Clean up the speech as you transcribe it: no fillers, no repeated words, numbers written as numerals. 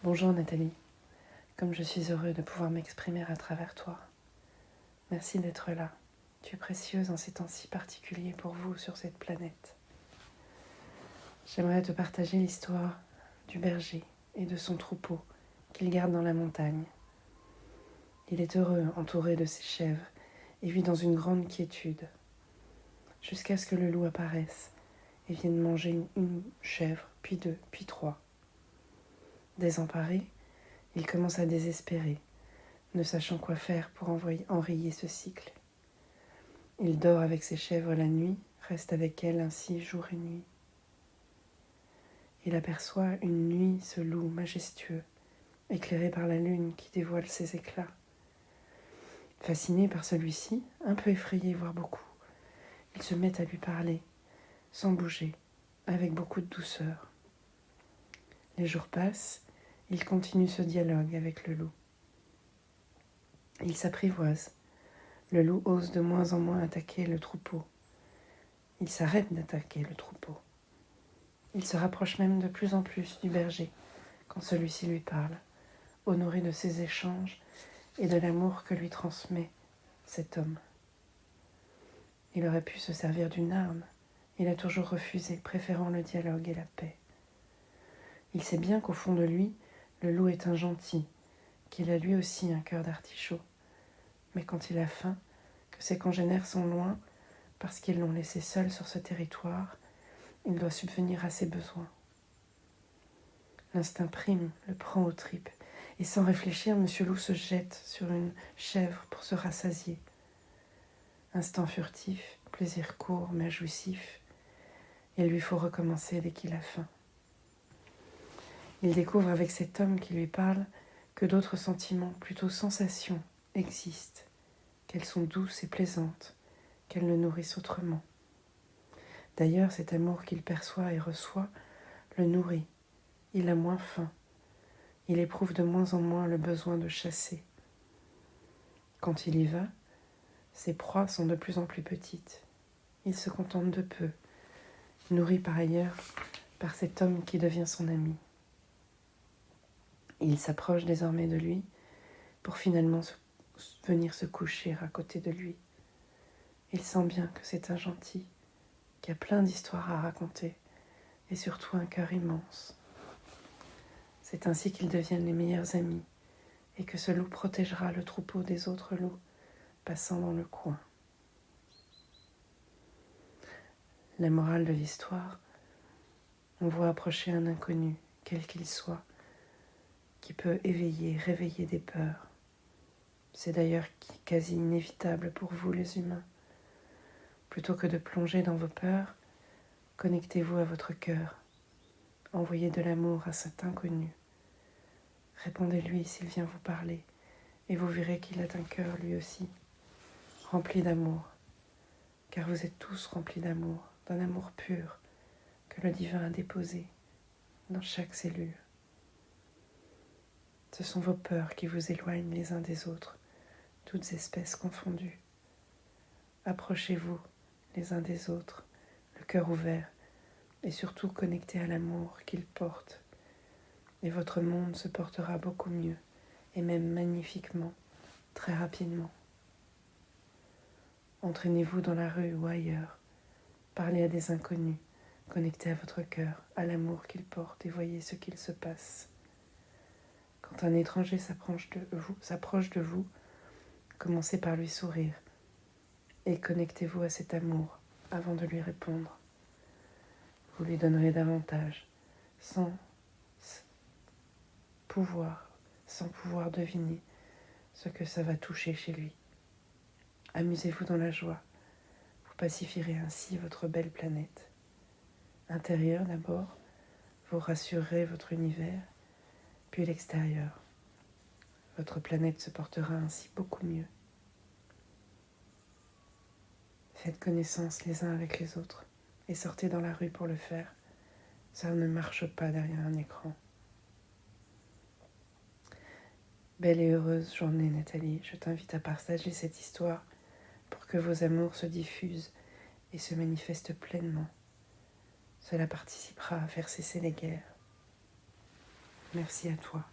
Bonjour Nathalie, comme je suis heureux de pouvoir m'exprimer à travers toi. Merci d'être là. Tu es précieuse en ces temps si particuliers pour vous sur cette planète. J'aimerais te partager l'histoire du berger et de son troupeau qu'il garde dans la montagne. Il est heureux entouré de ses chèvres et vit dans une grande quiétude, jusqu'à ce que le loup apparaisse et vienne manger une chèvre, puis deux, puis trois. Désemparé, il commence à désespérer, ne sachant quoi faire pour enrayer ce cycle. Il dort avec ses chèvres la nuit, reste avec elles ainsi jour et nuit. Il aperçoit une nuit ce loup majestueux, éclairé par la lune qui dévoile ses éclats. Fasciné par celui-ci, un peu effrayé, voire beaucoup, il se met à lui parler, sans bouger, avec beaucoup de douceur. Les jours passent, il continue ce dialogue avec le loup. Il s'apprivoise. Le loup ose de moins en moins attaquer le troupeau. Il s'arrête d'attaquer le troupeau. Il se rapproche même de plus en plus du berger quand celui-ci lui parle, honoré de ses échanges et de l'amour que lui transmet cet homme. Il aurait pu se servir d'une arme. Il a toujours refusé, préférant le dialogue et la paix. Il sait bien qu'au fond de lui, le loup est un gentil, qu'il a lui aussi un cœur d'artichaut. Mais quand il a faim, que ses congénères sont loin, parce qu'ils l'ont laissé seul sur ce territoire, il doit subvenir à ses besoins. L'instinct prime, le prend aux tripes, et sans réfléchir, Monsieur Loup se jette sur une chèvre pour se rassasier. Instant furtif, plaisir court mais jouissif, il lui faut recommencer dès qu'il a faim. Il découvre avec cet homme qui lui parle que d'autres sentiments, plutôt sensations, existent, qu'elles sont douces et plaisantes, qu'elles le nourrissent autrement. D'ailleurs, cet amour qu'il perçoit et reçoit le nourrit. Il a moins faim. Il éprouve de moins en moins le besoin de chasser. Quand il y va, ses proies sont de plus en plus petites. Il se contente de peu, nourri par ailleurs par cet homme qui devient son ami. Il s'approche désormais de lui pour finalement venir se coucher à côté de lui. Il sent bien que c'est un gentil, qui a plein d'histoires à raconter et surtout un cœur immense. C'est ainsi qu'ils deviennent les meilleurs amis et que ce loup protégera le troupeau des autres loups passant dans le coin. La morale de l'histoire, on voit approcher un inconnu, quel qu'il soit, qui peut réveiller des peurs. C'est d'ailleurs quasi inévitable pour vous les humains. Plutôt que de plonger dans vos peurs, connectez-vous à votre cœur. Envoyez de l'amour à cet inconnu. Répondez-lui s'il vient vous parler, et vous verrez qu'il a un cœur lui aussi, rempli d'amour, car vous êtes tous remplis d'amour, d'un amour pur que le divin a déposé dans chaque cellule. Ce sont vos peurs qui vous éloignent les uns des autres, toutes espèces confondues. Approchez-vous les uns des autres, le cœur ouvert, et surtout connecté à l'amour qu'il porte. Et votre monde se portera beaucoup mieux, et même magnifiquement, très rapidement. Entraînez-vous dans la rue ou ailleurs, parlez à des inconnus, connectez à votre cœur, à l'amour qu'il porte, et voyez ce qu'il se passe. Quand un étranger s'approche de vous, commencez par lui sourire, et connectez-vous à cet amour avant de lui répondre. Vous lui donnerez davantage, sans pouvoir deviner ce que ça va toucher chez lui. Amusez-vous dans la joie, vous pacifierez ainsi votre belle planète. Intérieur d'abord, vous rassurerez votre univers, puis l'extérieur. Votre planète se portera ainsi beaucoup mieux. Faites connaissance les uns avec les autres et sortez dans la rue pour le faire. Ça ne marche pas derrière un écran. Belle et heureuse journée, Nathalie. Je t'invite à partager cette histoire pour que vos amours se diffusent et se manifestent pleinement. Cela participera à faire cesser les guerres. Merci à toi.